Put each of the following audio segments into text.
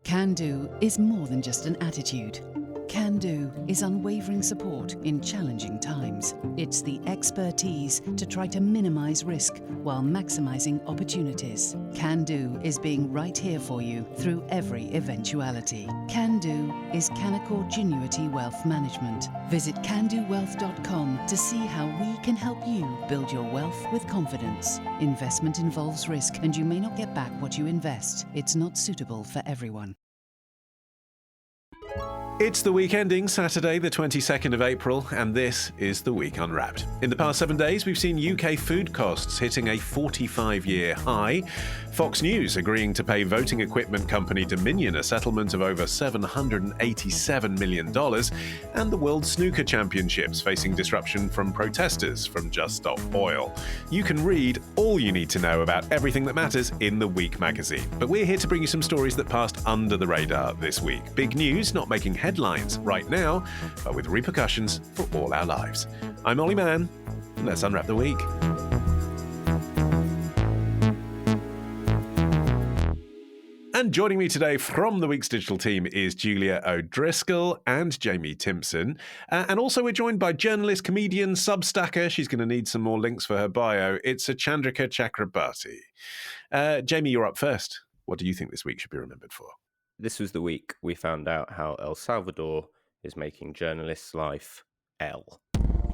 Can Do is more than just an attitude. Can Do is unwavering support in challenging times. It's the expertise to try to minimize risk while maximizing opportunities. Can Do is being right here for you through every eventuality. Can Do is Canaccord Genuity Wealth Management. Visit candowealth.com to see how we can help you build your wealth with confidence. Investment involves risk, and you may not get back what you invest. It's not suitable for everyone. It's the week ending Saturday, the 22nd of April, and this is The Week Unwrapped. In the past 7 days, we've seen UK food costs hitting a 45-year high, Fox News agreeing to pay voting equipment company Dominion a settlement of over $787 million, and the World Snooker Championships facing disruption from protesters from Just Stop Oil. You can read all you need to know about everything that matters in The Week magazine, but we're here to bring you some stories that passed under the radar this week. Big news not making headlines right now, but with repercussions for all our lives. I'm Ollie Mann. Let's unwrap the week. And joining me today from the Week's digital team is Julia O'Driscoll and Jamie Timpson. And also we're joined by journalist, comedian, Substacker. She's going to need some more links for her bio. It's Chandrika Chakrabarti. Jamie, you're up first. What do you think this week should be remembered for? This was the week we found out how El Salvador is making journalists' life hell.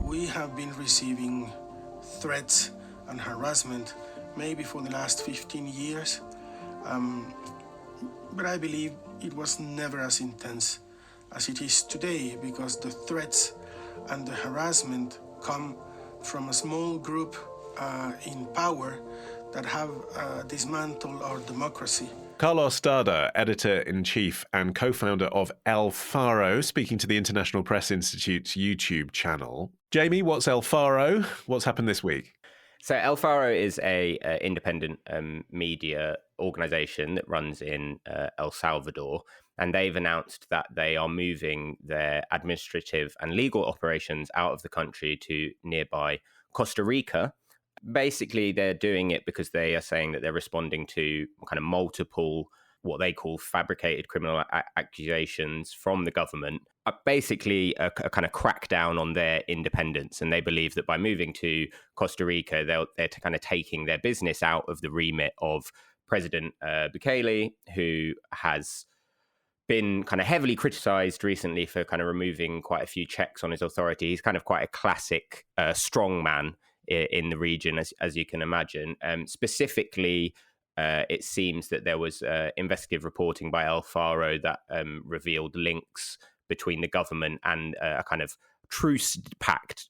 We have been receiving threats and harassment maybe for the last 15 years. But I believe it was never as intense as it is today, because the threats and the harassment come from a small group in power that have dismantled our democracy. Carlos Dada, editor-in-chief and co-founder of El Faro, speaking to the International Press Institute's YouTube channel. Jamie, what's El Faro? What's happened this week? So El Faro is a independent media organization that runs in El Salvador, and they've announced that they are moving their administrative and legal operations out of the country to nearby Costa Rica. Basically, they're doing it because they are saying that they're responding to kind of multiple, what they call fabricated criminal accusations from the government, basically a kind of crackdown on their independence. And they believe that by moving to Costa Rica, they're kind of taking their business out of the remit of President Bukele, who has been kind of heavily criticized recently for kind of removing quite a few checks on his authority. He's kind of quite a classic strong man in the region, as you can imagine. Specifically, it seems that there was investigative reporting by El Faro that revealed links between the government and a kind of truce pact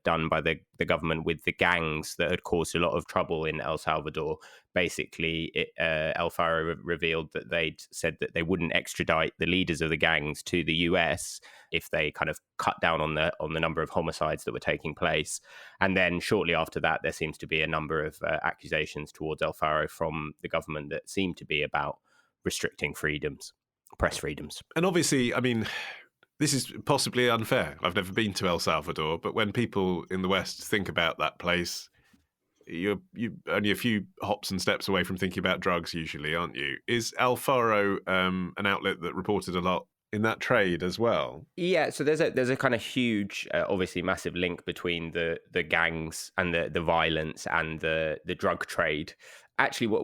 done by the government with the gangs that had caused a lot of trouble in El Salvador. Basically, El Faro revealed that they'd said that they wouldn't extradite the leaders of the gangs to the US if they kind of cut down on the number of homicides that were taking place. And then shortly after that, there seems to be a number of accusations towards El Faro from the government that seem to be about restricting freedoms, press freedoms. And obviously, I mean, this is possibly unfair. I've never been to El Salvador, but when people in the West think about that place, you're only a few hops and steps away from thinking about drugs usually, aren't you? Is El Faro an outlet that reported a lot in that trade as well? Yeah, so there's a kind of huge, obviously massive link between the gangs and the violence and the drug trade. Actually,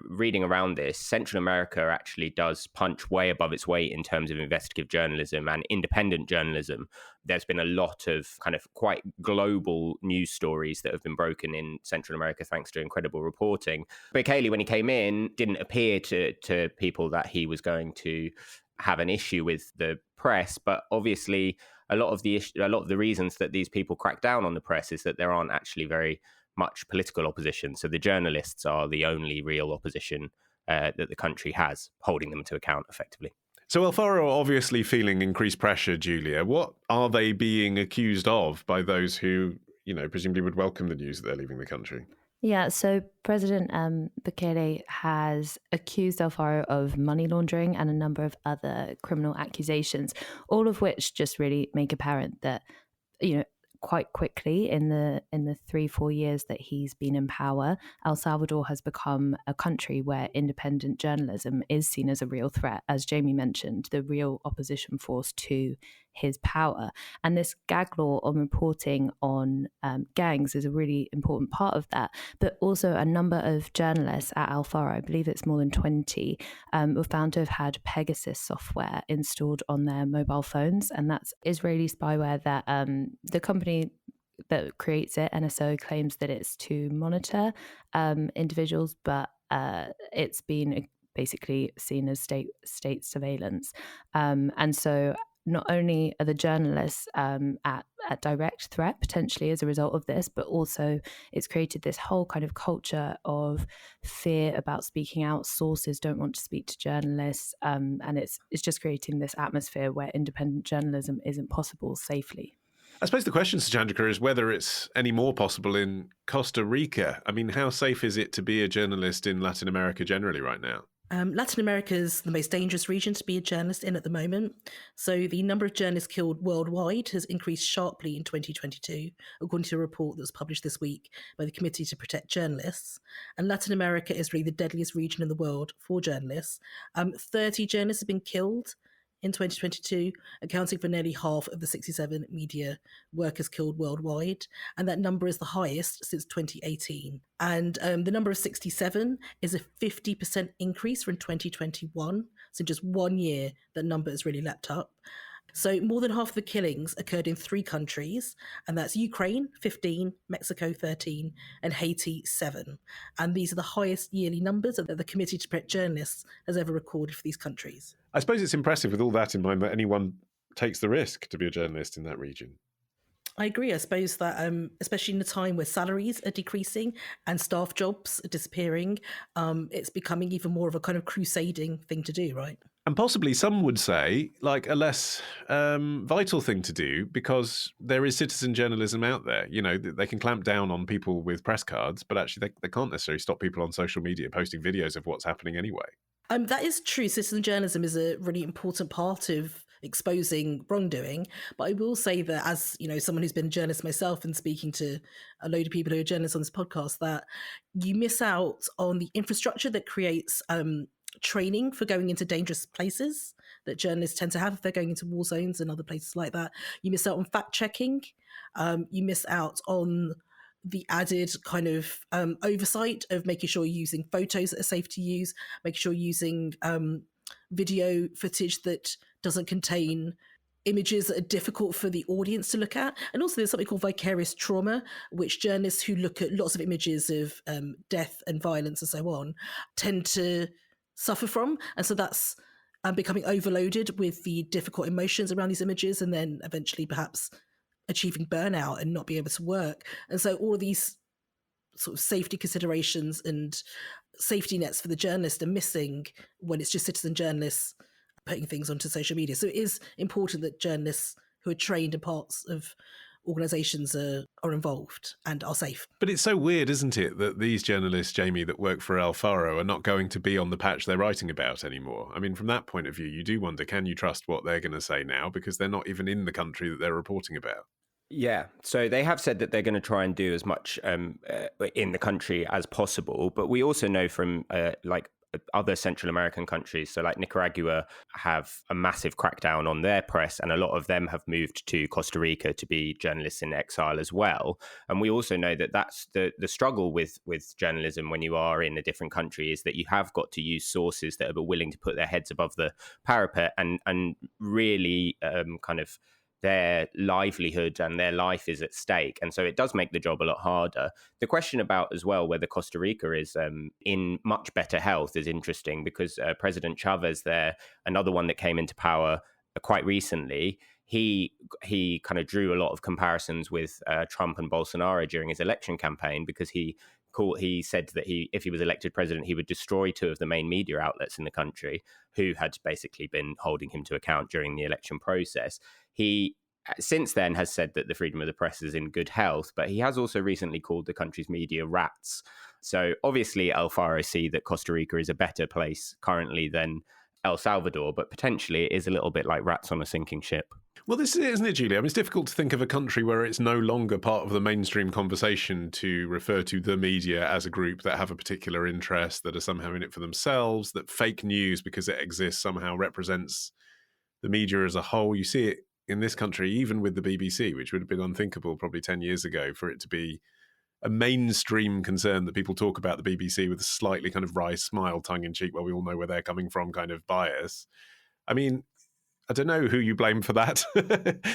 reading around this, Central America actually does punch way above its weight in terms of investigative journalism and independent journalism. There's been a lot of kind of quite global news stories that have been broken in Central America thanks to incredible reporting. Bukele, when he came in, didn't appear to people that he was going to have an issue with the press, but obviously a lot of the reasons that these people crack down on the press is that there aren't actually very much political opposition. So the journalists are the only real opposition that the country has, holding them to account effectively. So El Faro are obviously feeling increased pressure, Julia. What are they being accused of by those who, presumably would welcome the news that they're leaving the country? Yeah, so President Bukele has accused El Faro of money laundering and a number of other criminal accusations, all of which just really make apparent that, quite quickly in the 3-4 years that he's been in power. El Salvador has become a country where independent journalism is seen as a real threat, as Jamie mentioned, the real opposition force to his power. And this gag law on reporting on gangs is a really important part of that. But also a number of journalists at Al Faro, I believe it's more than 20, were found to have had Pegasus software installed on their mobile phones. And that's Israeli spyware that the company that creates it, NSO, claims that it's to monitor individuals, but it's been basically seen as state surveillance. And so not only are the journalists at direct threat potentially as a result of this, but also it's created this whole kind of culture of fear about speaking out. Sources don't want to speak to journalists, and it's just creating this atmosphere where independent journalism isn't possible safely. I suppose the question, Sujandrika, is whether it's any more possible in Costa Rica. I mean, how safe is it to be a journalist in Latin America generally right now? Latin America is the most dangerous region to be a journalist in at the moment. So the number of journalists killed worldwide has increased sharply in 2022, according to a report that was published this week by the Committee to Protect Journalists. And Latin America is really the deadliest region in the world for journalists. 30 journalists have been killed in 2022, accounting for nearly half of the 67 media workers killed worldwide. And that number is the highest since 2018. And the number of 67 is a 50% increase from 2021. So in just 1 year, that number has really leapt up. So more than half of the killings occurred in 3 countries, and that's Ukraine, 15, Mexico, 13, and Haiti, 7. And these are the highest yearly numbers that the Committee to Protect Journalists has ever recorded for these countries. I suppose it's impressive with all that in mind that anyone takes the risk to be a journalist in that region. I agree. I suppose that, especially in a time where salaries are decreasing and staff jobs are disappearing, it's becoming even more of a kind of crusading thing to do, right? And possibly some would say, like, a less vital thing to do because there is citizen journalism out there. You know, they can clamp down on people with press cards, but actually they can't necessarily stop people on social media posting videos of what's happening anyway. That is true. Citizen journalism is a really important part of exposing wrongdoing. But I will say that, as you know, someone who's been a journalist myself and speaking to a load of people who are journalists on this podcast, that you miss out on the infrastructure that creates training for going into dangerous places that journalists tend to have if they're going into war zones and other places like that. You miss out on fact checking. You miss out on the added kind of oversight of making sure you're using photos that are safe to use, making sure you're using video footage that doesn't contain images that are difficult for the audience to look at. And also there's something called vicarious trauma, which journalists who look at lots of images of death and violence and so on tend to suffer from. And so that's becoming overloaded with the difficult emotions around these images, and then eventually perhaps achieving burnout and not being able to work. And so all of these sort of safety considerations and safety nets for the journalist are missing when it's just citizen journalists putting things onto social media. So it is important that journalists who are trained in parts of organisations are involved and are safe. But it's so weird, isn't it, that these journalists, Jamie, that work for Al Faro are not going to be on the patch they're writing about anymore. I mean, from that point of view, you do wonder, can you trust what they're going to say now? Because they're not even in the country that they're reporting about. Yeah, so they have said that they're going to try and do as much in the country as possible. But we also know from other Central American countries, so like Nicaragua, have a massive crackdown on their press, and a lot of them have moved to Costa Rica to be journalists in exile as well. And we also know that that's the struggle with journalism when you are in a different country, is that you have got to use sources that are willing to put their heads above the parapet and really kind of their livelihood and their life is at stake. And so it does make the job a lot harder. The question about as well whether Costa Rica is in much better health is interesting, because President Chavez there, another one that came into power quite recently, he kind of drew a lot of comparisons with Trump and Bolsonaro during his election campaign, because he said that if he was elected president, he would destroy 2 of the main media outlets in the country who had basically been holding him to account during the election process. He since then has said that the freedom of the press is in good health, but he has also recently called the country's media rats. So obviously Al Faro see that Costa Rica is a better place currently than El Salvador, but potentially it is a little bit like rats on a sinking ship. Well, this is it, isn't it, Julia? I mean, it's difficult to think of a country where it's no longer part of the mainstream conversation to refer to the media as a group that have a particular interest, that are somehow in it for themselves, that fake news, because it exists, somehow represents the media as a whole. You see it in this country, even with the BBC, which would have been unthinkable probably 10 years ago, for it to be a mainstream concern that people talk about the BBC with a slightly kind of wry smile, tongue-in-cheek, well, we all know where they're coming from kind of bias. I mean, I don't know who you blame for that.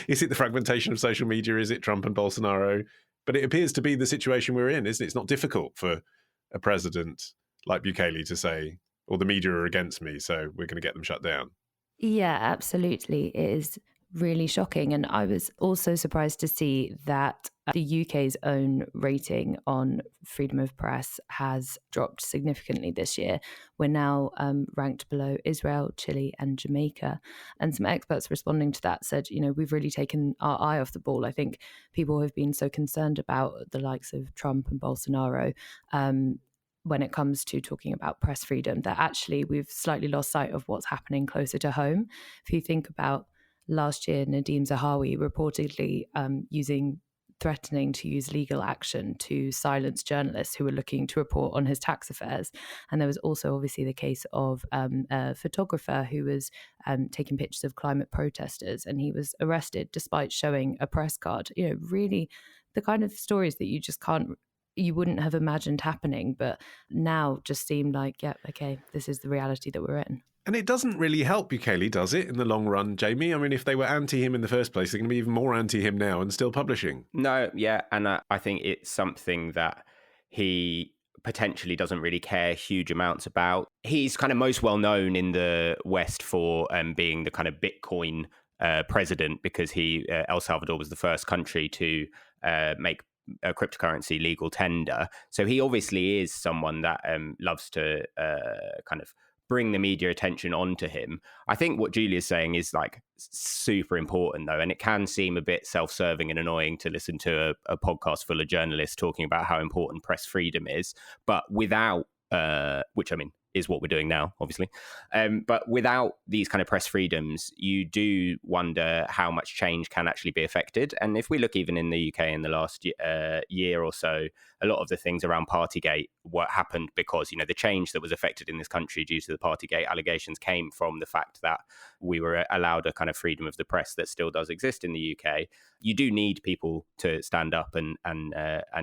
Is it the fragmentation of social media? Is it Trump and Bolsonaro? But it appears to be the situation we're in, isn't it? It's not difficult for a president like Bukele to say, well, the media are against me, so we're going to get them shut down. Yeah, absolutely. It is really shocking. And I was also surprised to see that the UK's own rating on freedom of press has dropped significantly this year. We're now ranked below Israel, Chile and Jamaica. And some experts responding to that said, we've really taken our eye off the ball. I think people have been so concerned about the likes of Trump and Bolsonaro when it comes to talking about press freedom, that actually we've slightly lost sight of what's happening closer to home. If you think about last year, Nadeem Zahawi reportedly threatening to use legal action to silence journalists who were looking to report on his tax affairs. And there was also obviously the case of a photographer who was taking pictures of climate protesters, and he was arrested despite showing a press card. Really the kind of stories that you wouldn't have imagined happening, but now just seem like, yeah, okay, this is the reality that we're in. And it doesn't really help Bukele, does it, in the long run, Jamie? I mean, if they were anti him in the first place, they're going to be even more anti him now and still publishing. No, yeah, and I think it's something that he potentially doesn't really care huge amounts about. He's kind of most well known in the West for being the kind of Bitcoin president, because El Salvador was the first country to make a cryptocurrency legal tender. So he obviously is someone that loves to kind of bring the media attention onto him. I think what Julia's saying is like super important though, and it can seem a bit self-serving and annoying to listen to a podcast full of journalists talking about how important press freedom is, but without which I mean is what we're doing now, obviously. But without these kind of press freedoms, you do wonder how much change can actually be affected. And if we look even in the UK in the last year or so, a lot of the things around Partygate, what happened because, the change that was affected in this country due to the Partygate allegations came from the fact that we were allowed a kind of freedom of the press that still does exist in the UK. You do need people to stand up and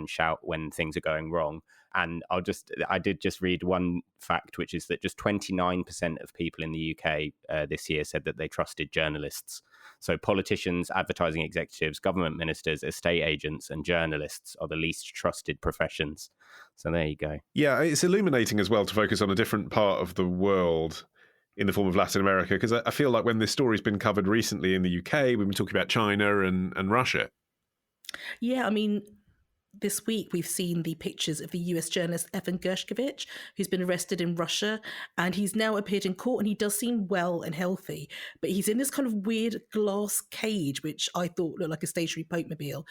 shout when things are going wrong. And I did just read one fact, which is that just 29% of people in the UK this year said that they trusted journalists. So politicians, advertising executives, government ministers, estate agents, and journalists are the least trusted professions. So there you go. Yeah, it's illuminating as well to focus on a different part of the world in the form of Latin America, because I feel like when this story's been covered recently in the UK, we've been talking about China and Russia. Yeah, I mean, this week we've seen the pictures of the US journalist Evan Gershkovich, who's been arrested in Russia, and he's now appeared in court, and he does seem well and healthy, but he's in this kind of weird glass cage, which I thought looked like a stationary Pokemobile,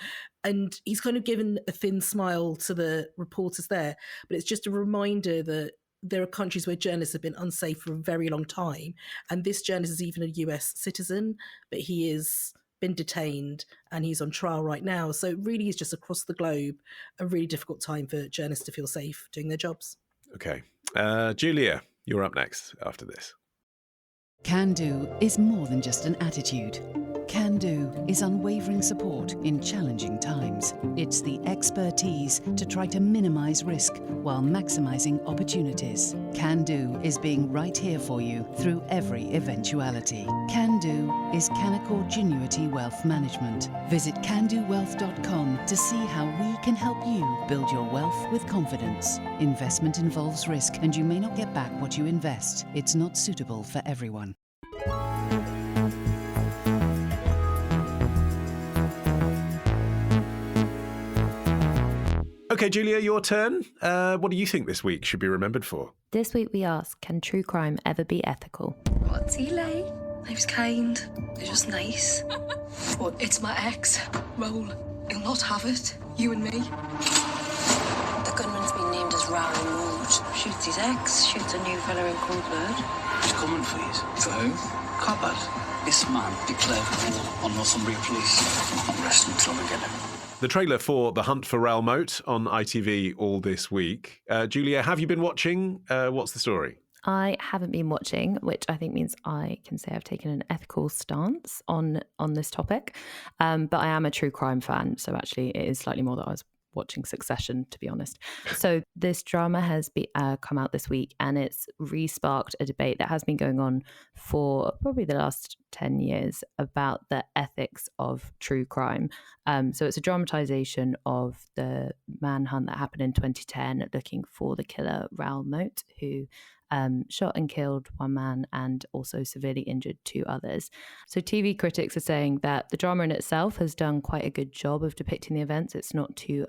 and he's kind of given a thin smile to the reporters there, but it's just a reminder that there are countries where journalists have been unsafe for a very long time, and this journalist is even a US citizen, but he is been detained and he's on trial right now. So it really is just across the globe a really difficult time for journalists to feel safe doing their jobs. Okay. Julia, you're up next after this. Can Do is more than just an attitude. Can Do is unwavering support in challenging times. It's the expertise to try to minimize risk while maximizing opportunities. Can Do is being right here for you through every eventuality. Can Do is Canaccord Genuity Wealth Management. Visit candowealth.com to see how we can help you build your wealth with confidence. Investment involves risk, and you may not get back what you invest. It's not suitable for everyone. Okay, Julia, your turn. What do you think this week should be remembered for? This week we ask, can true crime ever be ethical? What's he like? He was kind. He was just nice. But it's my ex, Raoul. He'll not have it. You and me. The gunman's been named does Rowley moves. Shoots his ex, shoots a new fella in cold blood. He's coming for you. For who? Coppard. This man declared war on Northumbria Police. I'm not resting until I get him. The trailer for The Hunt for Raoul Moat on ITV all this week. Julia, have you been watching? What's the story? I haven't been watching, which I think means I can say I've taken an ethical stance on this topic. But I am a true crime fan, so actually it is slightly more that I was watching Succession, to be honest. So this drama has come out this week, and it's re-sparked a debate that has been going on for probably the last 10 years about the ethics of true crime. So it's a dramatization of the manhunt that happened in 2010 looking for the killer Raoul Moat, who shot and killed one man and also severely injured two others. So TV critics are saying that the drama in itself has done quite a good job of depicting the events. It's not too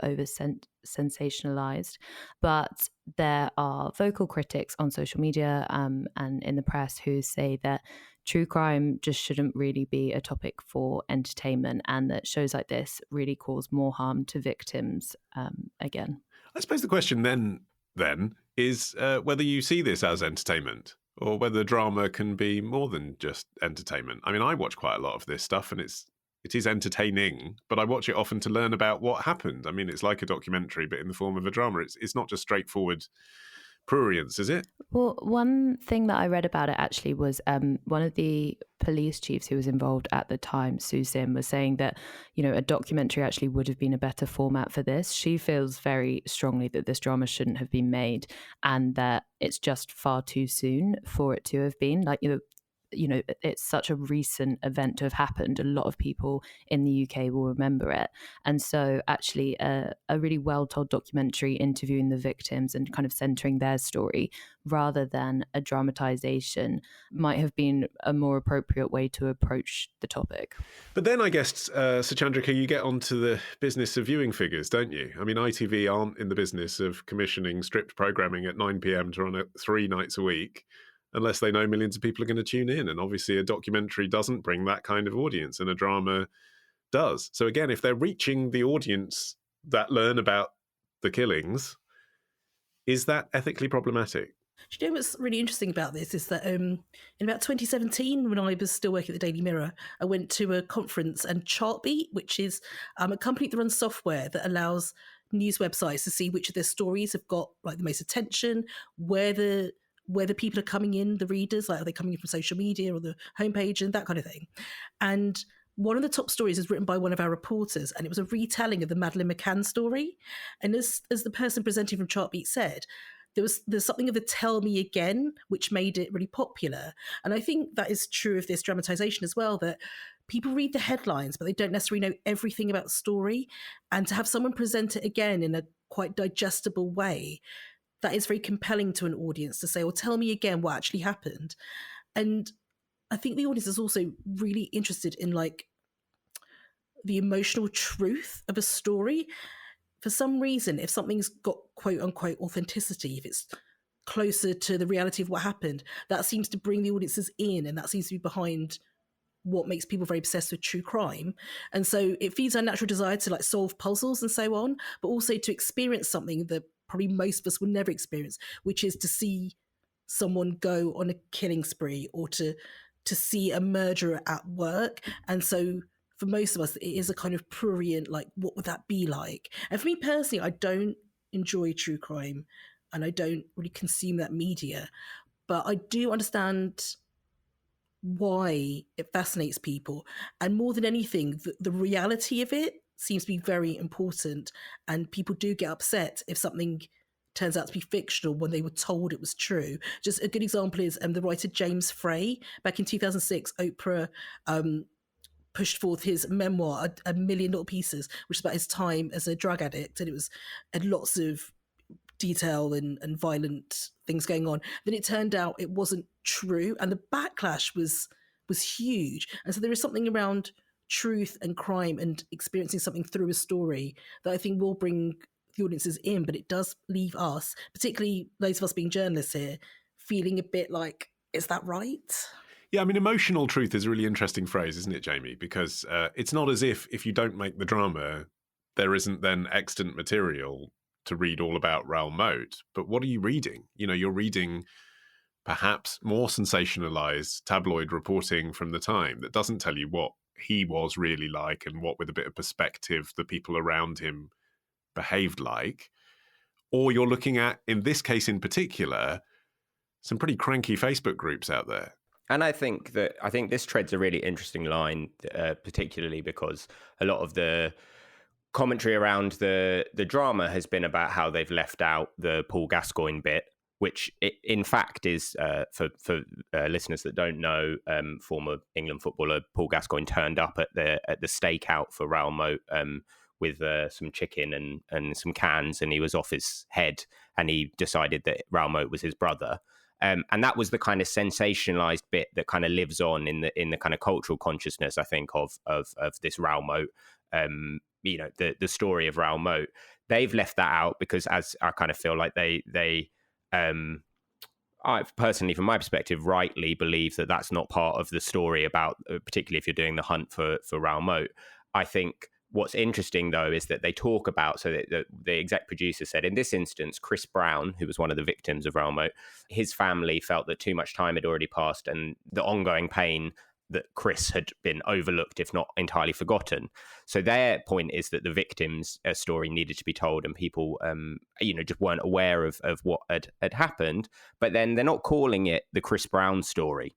sensationalized, but there are vocal critics on social media and in the press who say that true crime just shouldn't really be a topic for entertainment, and that shows like this really cause more harm to victims again. I suppose the question then is whether you see this as entertainment or whether drama can be more than just entertainment. I mean, I watch quite a lot of this stuff and it is entertaining, but I watch it often to learn about what happened. I mean, it's like a documentary, but in the form of a drama. It's not just straightforward prurience, is it? Well, one thing that I read about it actually was one of the police chiefs who was involved at the time, Sue Sim, was saying that, a documentary actually would have been a better format for this. She feels very strongly that this drama shouldn't have been made and that it's just far too soon for it to have been. It's such a recent event to have happened. A lot of people in the UK will remember it. And so actually a really well-told documentary interviewing the victims and kind of centering their story rather than a dramatization might have been a more appropriate way to approach the topic. But then I guess, Suchandrika, you get onto the business of viewing figures, don't you? I mean, ITV aren't in the business of commissioning stripped programming at 9 p.m. to run it 3 nights a week, unless they know millions of people are going to tune in. And obviously a documentary doesn't bring that kind of audience, and a drama does. So again, if they're reaching the audience that learn about the killings, is that ethically problematic? Do you know what's really interesting about this is that in about 2017, when I was still working at the Daily Mirror, I went to a conference, and Chartbeat, which is a company that runs software that allows news websites to see which of their stories have got like the most attention, where the people are coming in, the readers, like are they coming in from social media or the homepage and that kind of thing. And one of the top stories is written by one of our reporters, and it was a retelling of the Madeleine McCann story. And as the person presenting from Chartbeat said, there's something of the tell me again, which made it really popular. And I think that is true of this dramatization as well, that people read the headlines, but they don't necessarily know everything about the story. And to have someone present it again in a quite digestible way, that is very compelling to an audience to say, well, tell me again what actually happened. And I think the audience is also really interested in like the emotional truth of a story. For some reason, if something's got quote unquote authenticity, if it's closer to the reality of what happened, that seems to bring the audiences in, and that seems to be behind what makes people very obsessed with true crime. And so it feeds our natural desire to like solve puzzles and so on, but also to experience something that probably most of us will never experience, which is to see someone go on a killing spree or to see a murderer at work. And so for most of us, it is a kind of prurient, like, what would that be like? And for me personally, I don't enjoy true crime and I don't really consume that media, but I do understand why it fascinates people. And more than anything, the reality of it seems to be very important, and people do get upset if something turns out to be fictional when they were told it was true. Just a good example is the writer James Frey. Back in 2006, Oprah pushed forth his memoir, A Million Little Pieces, which is about his time as a drug addict, and it had lots of detail and violent things going on. Then it turned out it wasn't true, and the backlash was huge. And so there is something around truth and crime and experiencing something through a story that I think will bring the audiences in, but it does leave us, particularly those of us being journalists here, feeling a bit like, is that right? Yeah, I mean, emotional truth is a really interesting phrase, isn't it, Jamie? Because it's not as if you don't make the drama, there isn't then extant material to read all about Raoul Moat, but what are you reading? You're reading perhaps more sensationalized tabloid reporting from the time that doesn't tell you what he was really like and what, with a bit of perspective, the people around him behaved like. Or you're looking at, in this case in particular, some pretty cranky Facebook groups out there. And I think this treads a really interesting line, particularly because a lot of the commentary around the drama has been about how they've left out the Paul Gascoigne bit, which in fact is, for listeners that don't know, former England footballer Paul Gascoigne turned up at the stakeout for Raoul Moat with some chicken and some cans, and he was off his head, and he decided that Raoul Moat was his brother. And that was the kind of sensationalized bit that kind of lives on in the kind of cultural consciousness, I think, of this Raoul Moat, the story of Raoul Moat. They've left that out because, as I kind of feel like I personally, from my perspective, rightly believe that that's not part of the story about, particularly if you're doing the hunt for Raoul Moat. I think what's interesting, though, is that they talk about, so that the exec producer said, in this instance, Chris Brown, who was one of the victims of Raoul Moat, his family felt that too much time had already passed and the ongoing pain that Chris had been overlooked, if not entirely forgotten. So their point is that the victims' story needed to be told, and people, just weren't aware of what had happened. But then they're not calling it the Chris Brown story.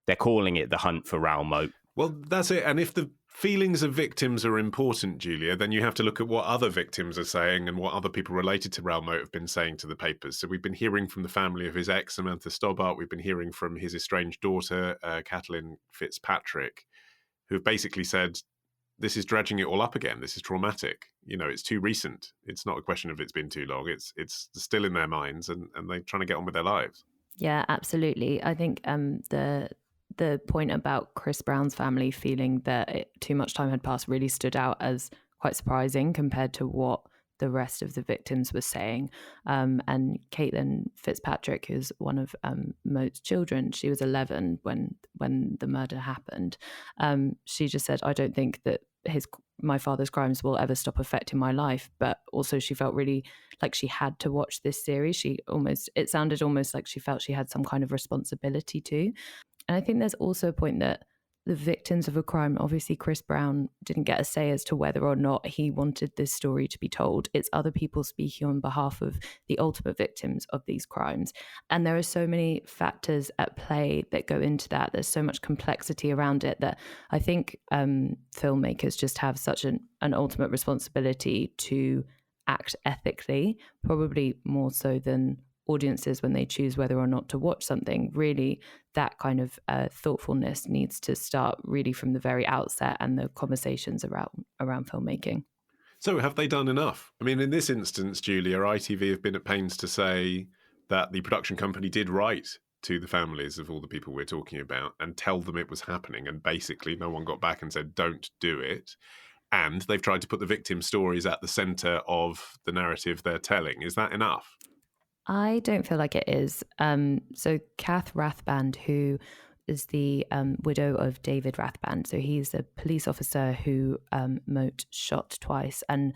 They're calling it the hunt for Raoul Moat. Well, that's it. And if the feelings of victims are important, Julia, then you have to look at what other victims are saying and what other people related to Raoul Moat have been saying to the papers. So we've been hearing from the family of his ex, Samantha Stobbart. We've been hearing from his estranged daughter, Kathleen Fitzpatrick, who have basically said, this is dredging it all up again. This is traumatic. It's too recent. It's not a question of it's been too long. It's still in their minds, and they're trying to get on with their lives. Yeah, absolutely. I think the point about Chris Brown's family feeling that too much time had passed really stood out as quite surprising compared to what the rest of the victims were saying. And Caitlin Fitzpatrick, who's one of Moat's children, she was 11 when the murder happened. She just said, I don't think that my father's crimes will ever stop affecting my life. But also she felt really like she had to watch this series. It sounded almost like she felt she had some kind of responsibility too. And I think there's also a point that the victims of a crime, obviously Chris Brown didn't get a say as to whether or not he wanted this story to be told. It's other people speaking on behalf of the ultimate victims of these crimes. And there are so many factors at play that go into that. There's so much complexity around it that I think filmmakers just have such an ultimate responsibility to act ethically, probably more so than audiences when they choose whether or not to watch something. Really, that kind of thoughtfulness needs to start really from the very outset, and the conversations around filmmaking. So have they done enough? I mean, in this instance, Julia, ITV have been at pains to say that the production company did write to the families of all the people we're talking about and tell them it was happening, and basically no one got back and said, don't do it. And they've tried to put the victim stories at the centre of the narrative they're telling. Is that enough? I don't feel like it is. So Kath Rathband, who is the widow of David Rathband, so he's a police officer who Moat shot twice, and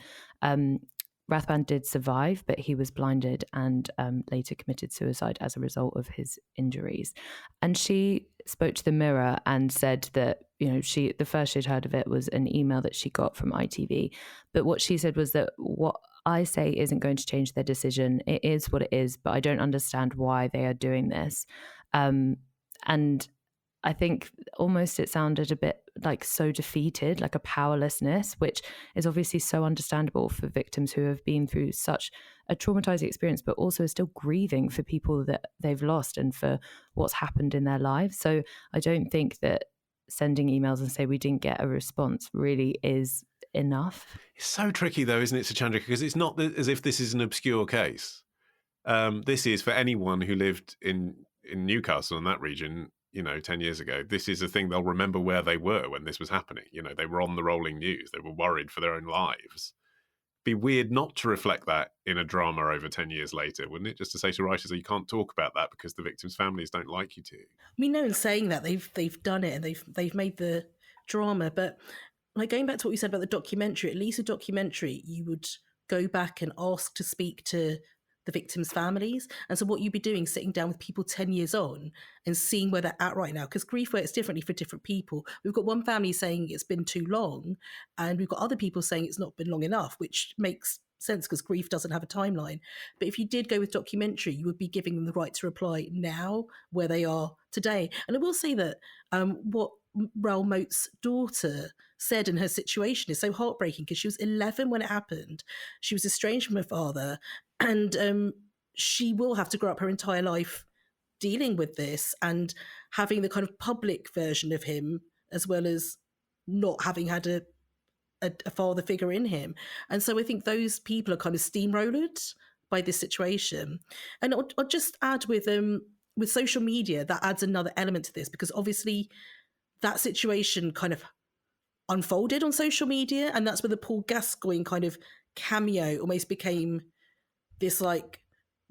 Rathband did survive, but he was blinded and later committed suicide as a result of his injuries. And she spoke to the Mirror and said that, the first she'd heard of it was an email that she got from ITV. But what she said was that what I say isn't going to change their decision. It is what it is, but I don't understand why they are doing this. And I think almost it sounded a bit like so defeated, like a powerlessness, which is obviously so understandable for victims who have been through such a traumatizing experience, but also are still grieving for people that they've lost and for what's happened in their lives. So I don't think that sending emails and say we didn't get a response really is enough. It's so tricky though, isn't it, Sachandra? Because it's not as if this is an obscure case. This is for anyone who lived in Newcastle and that region, 10 years ago. This is a thing they'll remember where they were when this was happening. They were on the rolling news. They were worried for their own lives. Be weird not to reflect that in a drama over 10 years later, wouldn't it? Just to say to writers that you can't talk about that because the victims' families don't like you to. I mean, no one's saying that. They've done it and they've made the drama. But like going back to what you said about the documentary, at least a documentary, you would go back and ask to speak to the victims' families. And so what you'd be doing is sitting down with people 10 years on and seeing where they're at right now, because grief works differently for different people. We've got one family saying it's been too long, and we've got other people saying it's not been long enough, which makes sense because grief doesn't have a timeline. But if you did go with documentary, you would be giving them the right to reply now, where they are today. And I will say that what Raoul Moat's daughter said in her situation is so heartbreaking, because she was 11 when it happened. She was estranged from her father, and she will have to grow up her entire life dealing with this and having the kind of public version of him, as well as not having had a father figure in him. And so I think those people are kind of steamrolled by this situation. And I'll just add with social media, that adds another element to this, because obviously that situation kind of unfolded on social media, and that's where the Paul Gascoigne kind of cameo almost became this like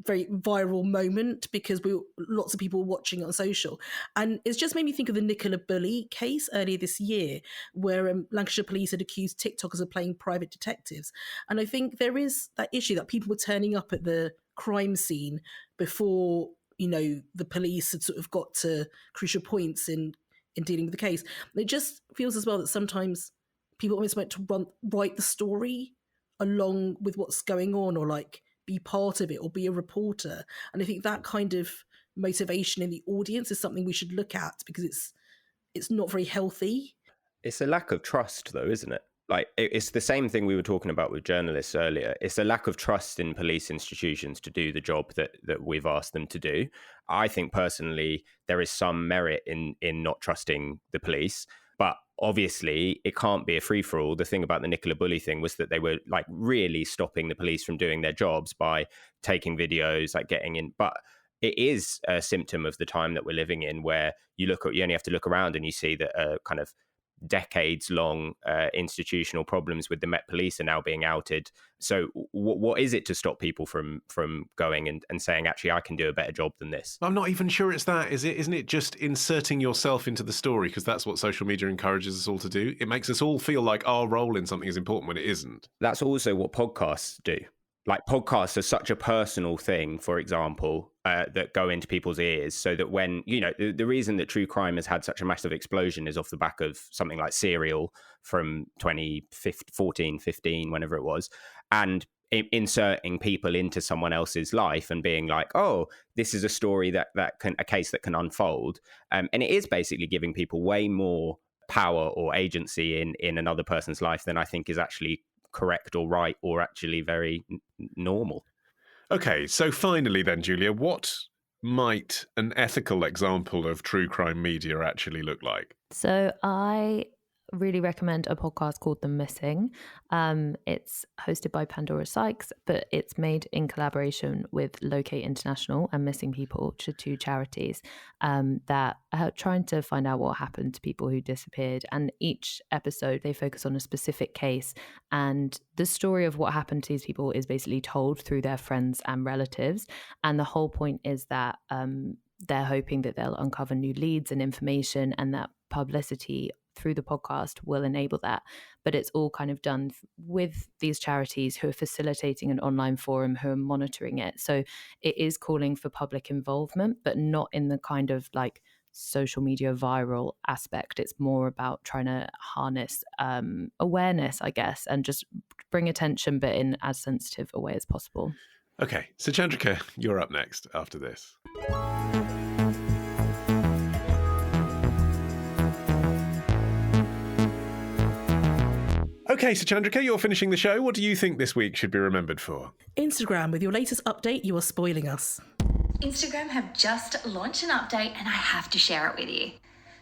very viral moment, because lots of people were watching it on social. And it's just made me think of the Nicola Bulley case earlier this year, where Lancashire police had accused TikTokers of playing private detectives. And I think there is that issue that people were turning up at the crime scene before, the police had sort of got to crucial points in dealing with the case. And it just feels as well that sometimes people almost meant to write the story along with what's going on, or like be part of it, or be a reporter. And I think that kind of motivation in the audience is something we should look at, because it's not very healthy. It's a lack of trust though, isn't it? Like, it's the same thing we were talking about with journalists earlier. It's a lack of trust in police institutions to do the job that we've asked them to do. I think personally there is some merit in not trusting the police, but obviously it can't be a free-for-all. The thing about the Nicola Bulley thing was that they were like really stopping the police from doing their jobs by taking videos, like getting in. But it is a symptom of the time that we're living in, where you only have to look around and you see that kind of decades-long institutional problems with the Met Police are now being outed. So what is it to stop people from going and saying, actually, I can do a better job than this? I'm not even sure it's that. Isn't it just inserting yourself into the story? Because that's what social media encourages us all to do. It makes us all feel like our role in something is important when it isn't. That's also what podcasts do. Like, podcasts are such a personal thing, for example, that go into people's ears, so that when, the reason that true crime has had such a massive explosion is off the back of something like Serial from 2014, 15, whenever it was, and inserting people into someone else's life and being like, oh, this is a story a case that can unfold. And it is basically giving people way more power or agency in another person's life than I think is actually correct or right or actually very normal. Okay, so finally then, Julia, what might an ethical example of true crime media actually look like? So I really recommend a podcast called The Missing. It's hosted by Pandora Sykes, but it's made in collaboration with Locate International and Missing People, which are two charities that are trying to find out what happened to people who disappeared. And each episode, they focus on a specific case. And the story of what happened to these people is basically told through their friends and relatives. And the whole point is that they're hoping that they'll uncover new leads and information, and that publicity through the podcast will enable that. But it's all kind of done with these charities who are facilitating an online forum, who are monitoring it. So it is calling for public involvement, but not in the kind of like social media viral aspect. It's more about trying to harness awareness, I guess, and just bring attention, but in as sensitive a way as possible. Okay, so Chandrika, you're up next after this. Okay, so Chandrika, you're finishing the show. What do you think this week should be remembered for? Instagram, with your latest update, you are spoiling us. Instagram have just launched an update and I have to share it with you.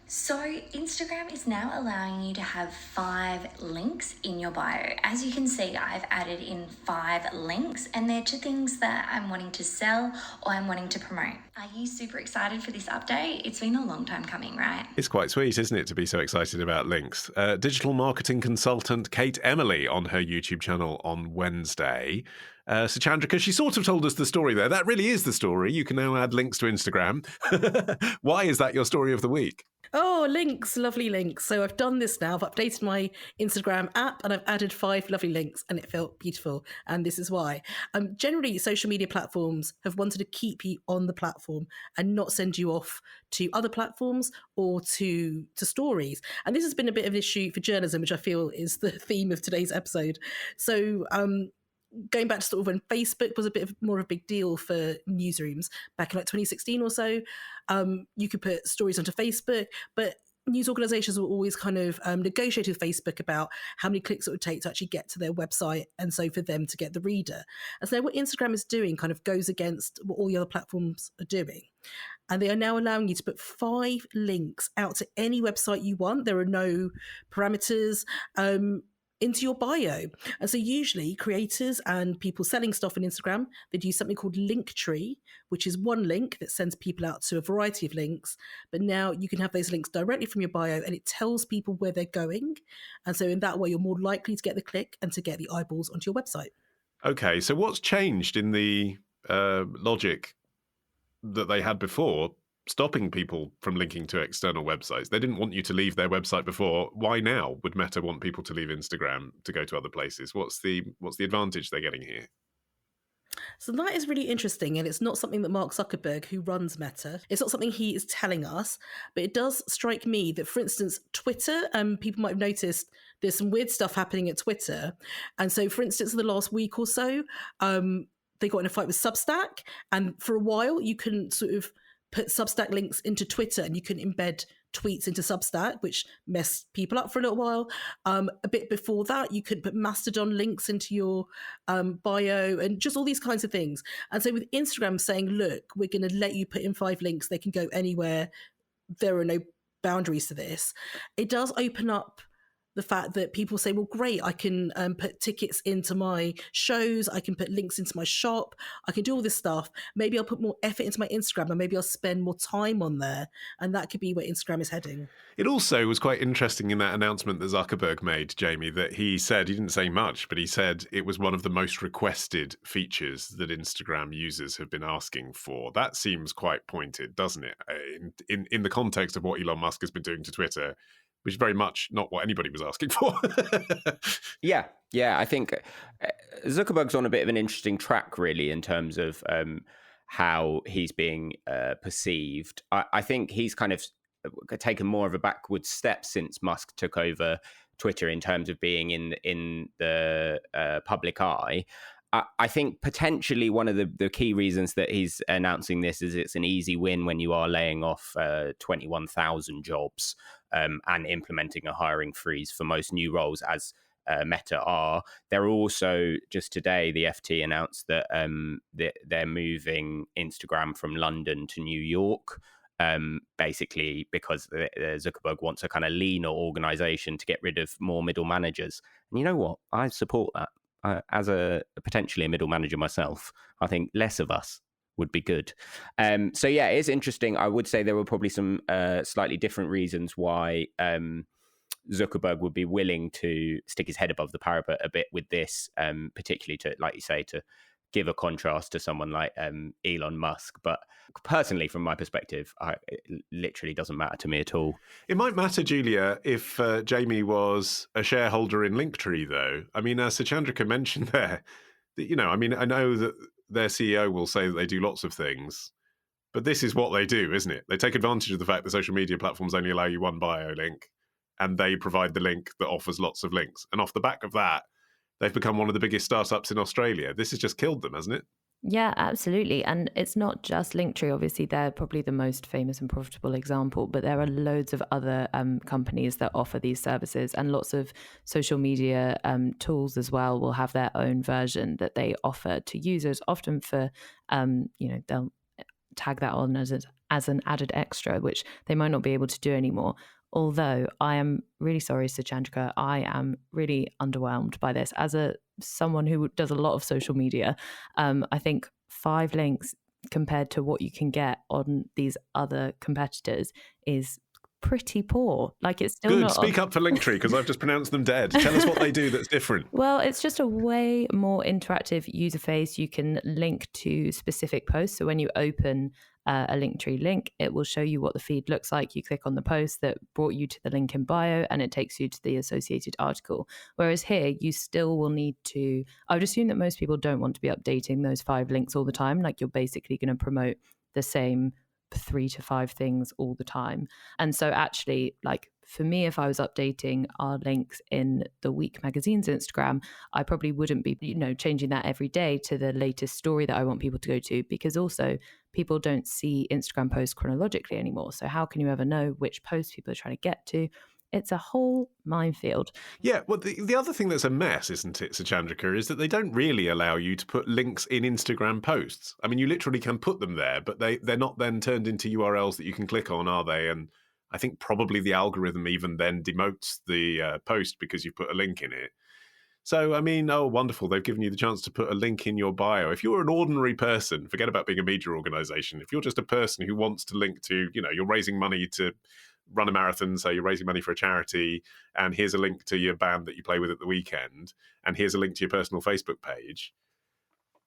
So Instagram is now allowing you to have 5 links in your bio. As you can see, I've added in 5 links, and they're to things that I'm wanting to sell or I'm wanting to promote. Are you super excited for this update? It's been a long time coming, right? It's quite sweet, isn't it, to be so excited about links? Digital marketing consultant Kate Emily on her YouTube channel on Wednesday. So Chandrika, she sort of told us the story there. That really is the story. You can now add links to Instagram. Why is that your story of the week? Oh, links, lovely links. So I've done this now. I've updated my Instagram app and I've added 5 lovely links and it felt beautiful. And this is why. Generally, social media platforms have wanted to keep you on the platform and not send you off to other platforms or to stories. And this has been a bit of an issue for journalism, which I feel is the theme of today's episode. So going back to sort of when Facebook was a bit more of a big deal for newsrooms back in like 2016 or so, you could put stories onto Facebook, but news organizations will always kind of negotiate with Facebook about how many clicks it would take to actually get to their website and so for them to get the reader. And so what Instagram is doing kind of goes against what all the other platforms are doing. And they are now allowing you to put 5 links out to any website you want. There are no parameters into your bio. And so usually creators and people selling stuff on Instagram, they do something called Linktree, which is one link that sends people out to a variety of links. But now you can have those links directly from your bio and it tells people where they're going. And so in that way, you're more likely to get the click and to get the eyeballs onto your website. Okay, so what's changed in the logic that they had before, stopping people from linking to external websites? They didn't want you to leave their website before. Why now would Meta want people to leave Instagram to go to other places? What's the advantage they're getting here? So that is really interesting, and it's not something that Mark Zuckerberg, who runs Meta, it's not something he is telling us, but it does strike me that, for instance, Twitter, people might have noticed there's some weird stuff happening at Twitter. And so, for instance, in the last week or so, they got in a fight with Substack, and for a while you couldn't sort of put Substack links into Twitter and you can embed tweets into Substack, which messed people up for a little while. A bit before that, you could put Mastodon links into your bio and just all these kinds of things. And so with Instagram saying, look, we're going to let you put in 5 links, they can go anywhere, there are no boundaries to this, it does open up the fact that people say, well, great, I can put tickets into my shows, I can put links into my shop, I can do all this stuff. Maybe I'll put more effort into my Instagram and maybe I'll spend more time on there. And that could be where Instagram is heading. It also was quite interesting in that announcement that Zuckerberg made, Jamie, that he said, he didn't say much, but he said it was one of the most requested features that Instagram users have been asking for. That seems quite pointed, doesn't it? In the context of what Elon Musk has been doing to Twitter, which is very much not what anybody was asking for. Yeah, I think Zuckerberg's on a bit of an interesting track, really, in terms of how he's being perceived. I think he's kind of taken more of a backward step since Musk took over Twitter in terms of being in the public eye. I think potentially one of the key reasons that he's announcing this is it's an easy win when you are laying off 21,000 jobs and implementing a hiring freeze for most new roles, as Meta are. They're also, just today, the FT announced that they're moving Instagram from London to New York, basically because Zuckerberg wants a kind of leaner organization to get rid of more middle managers. And you know what? I support that. As potentially a middle manager myself, I think less of us would be good. So yeah, it is interesting. I would say there were probably some slightly different reasons why Zuckerberg would be willing to stick his head above the parapet a bit with this, particularly to, like you say, to give a contrast to someone like Elon Musk. But personally, from my perspective, it literally doesn't matter to me at all. It might matter, Julia, if Jamie was a shareholder in Linktree, though. I mean, as Chandrika mentioned there, I know that their CEO will say that they do lots of things, but this is what they do, isn't it? They take advantage of the fact that social media platforms only allow you one bio link, and they provide the link that offers lots of links. And off the back of that, they've become one of the biggest startups in Australia. This has just killed them, hasn't it? Yeah, absolutely. And it's not just Linktree. Obviously, they're probably the most famous and profitable example, but there are loads of other companies that offer these services, and lots of social media tools as well will have their own version that they offer to users, often for, they'll tag that on as an added extra, which they might not be able to do anymore. Although I am really sorry, Chandrika, I am really underwhelmed by this. As someone who does a lot of social media, I think 5 links compared to what you can get on these other competitors is pretty poor. Like, it's still Good. not Speak up for Linktree, because I've just pronounced them dead. Tell us what they do that's different. Well, it's just a way more interactive user face. You can link to specific posts. So when you open a Linktree link, it will show you what the feed looks like. You click on the post that brought you to the link in bio, and it takes you to the associated article. Whereas here, you still will need to, I would assume that most people don't want to be updating those 5 links all the time. Like, you're basically going to promote the same 3 to 5 things all the time. And so actually, like, for me, if I was updating our links in the Week magazine's Instagram, I probably wouldn't be, changing that every day to the latest story that I want people to go to, because also people don't see Instagram posts chronologically anymore. So how can you ever know which posts people are trying to get to? It's a whole minefield. Yeah, well, the other thing that's a mess, isn't it, Suchandrika, is that they don't really allow you to put links in Instagram posts. I mean, you literally can put them there, but they're not then turned into URLs that you can click on, are they? And I think probably the algorithm even then demotes the post because you've put a link in it. So, I mean, oh, wonderful. They've given you the chance to put a link in your bio. If you're an ordinary person, forget about being a media organisation. If you're just a person who wants to link to, you're raising money to run a marathon, so you're raising money for a charity, and here's a link to your band that you play with at the weekend, and here's a link to your personal Facebook page.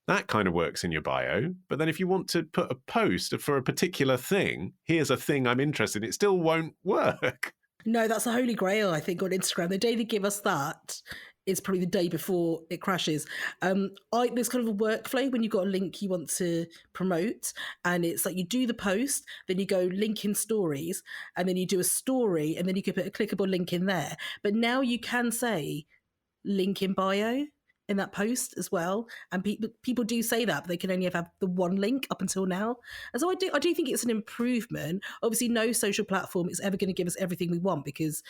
That kind of works in your bio. But then if you want to put a post for a particular thing, here's a thing I'm interested in, it still won't work. No, that's the holy grail, I think, on Instagram. The day they give us that is probably the day before it crashes. There's kind of a workflow when you've got a link you want to promote, and it's like you do the post, then you go link in stories, and then you do a story, and then you can put a clickable link in there. But now you can say link in bio in that post as well, and people do say that, but they can only have the one link up until now. And so I do think it's an improvement. Obviously, no social platform is ever going to give us everything we want, because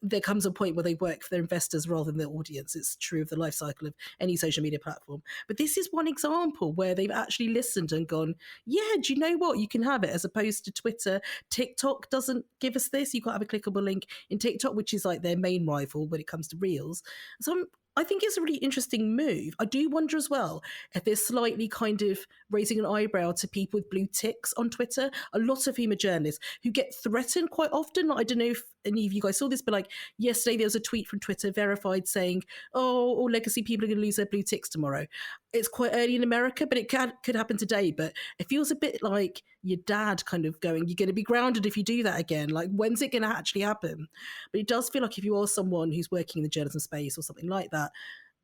there comes a point where they work for their investors rather than their audience. It's true of the life cycle of any social media platform. But this is one example where they've actually listened and gone, yeah, do you know what? You can have it, as opposed to Twitter. TikTok doesn't give us this. You can't have a clickable link in TikTok, which is like their main rival when it comes to Reels. So I think it's a really interesting move. I do wonder as well if they're slightly kind of raising an eyebrow to people with blue ticks on Twitter, a lot of whom are journalists who get threatened quite often. I don't know if any of you guys saw this, but like yesterday there was a tweet from Twitter verified saying, oh, all legacy people are going to lose their blue ticks tomorrow. It's quite early in America, but it could happen today. But it feels a bit like your dad kind of going, you're going to be grounded if you do that again. Like, when's it going to actually happen? But it does feel like if you are someone who's working in the journalism space or something like that,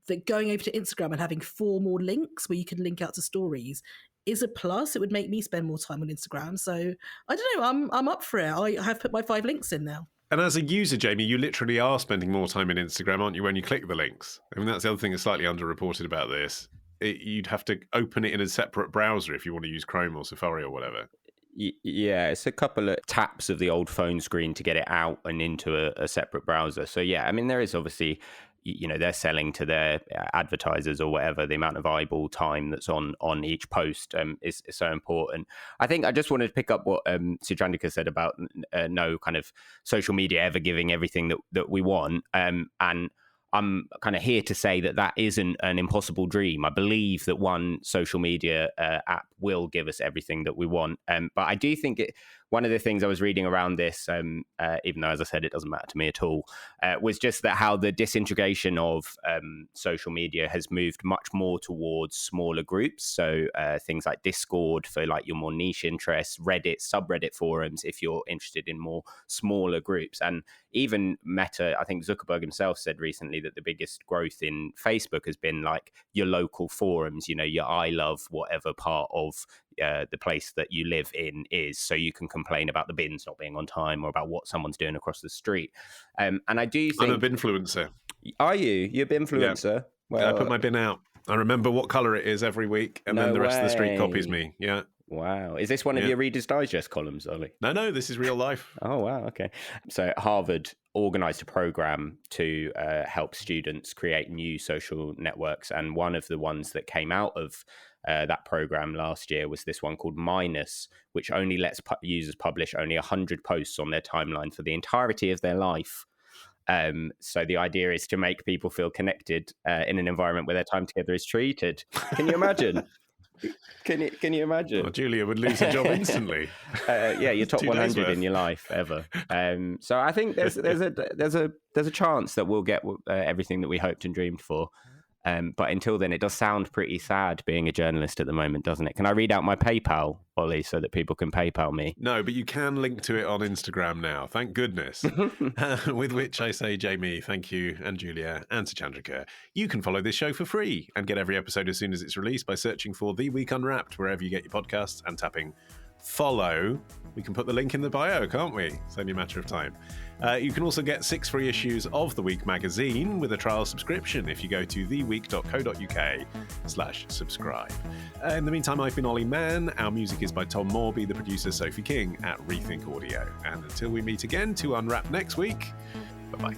that going over to Instagram and having 4 more links where you can link out to stories is a plus. It would make me spend more time on Instagram. So I don't know, I'm up for it. I have put my 5 links in now. And as a user, Jamie, you literally are spending more time in Instagram, aren't you, when you click the links? I mean, that's the other thing that's slightly underreported about this. You'd have to open it in a separate browser if you want to use Chrome or Safari or whatever. Yeah, it's a couple of taps of the old phone screen to get it out and into a separate browser. So yeah, I mean, there is obviously, they're selling to their advertisers or whatever. The amount of eyeball time that's on each post is so important. I think I just wanted to pick up what Suchandrika said about no kind of social media ever giving everything that we want. And I'm kind of here to say that isn't an impossible dream. I believe that one social media app will give us everything that we want. But I do think one of the things I was reading around this, even though, as I said, it doesn't matter to me at all, was just that how the disintegration of social media has moved much more towards smaller groups. So things like Discord for like your more niche interests, Reddit, subreddit forums, if you're interested in more smaller groups. And even Meta, I think Zuckerberg himself said recently that the biggest growth in Facebook has been like your local forums, your I love whatever part of the place that you live in is, so you can complain about the bins not being on time or about what someone's doing across the street. And I do think... I'm a binfluencer. Are you? You're a binfluencer? Yeah. Well, I put my bin out. I remember what colour it is every week, and then the rest of the street copies me. Yeah. Wow. Is this one of your Reader's Digest columns, Ollie? No, this is real life. Oh, wow. Okay. So Harvard organised a program to help students create new social networks. And one of the ones that came out of that program last year was this one called Minus, which only lets users publish only 100 posts on their timeline for the entirety of their life. So the idea is to make people feel connected in an environment where their time together is treated. Can you imagine? Can you imagine? Well, Julia would lose her job instantly. Yeah, your top 100 in your life ever. So I think there's a chance that we'll get everything that we hoped and dreamed for. But until then, it does sound pretty sad being a journalist at the moment, doesn't it? Can I read out my PayPal, Ollie, so that people can PayPal me? No, but you can link to it on Instagram now. Thank goodness. With which I say, Jamie, thank you, and Julia, and to Chandrika. You can follow this show for free and get every episode as soon as it's released by searching for The Week Unwrapped wherever you get your podcasts and tapping follow. We can put the link in the bio, can't we? It's only a matter of time. You can also get 6 free issues of The Week magazine with a trial subscription if you go to theweek.co.uk/subscribe. In the meantime, I've been Ollie Mann. Our music is by Tom Morby, the producer Sophie King at Rethink Audio. And until we meet again to unwrap next week, bye-bye.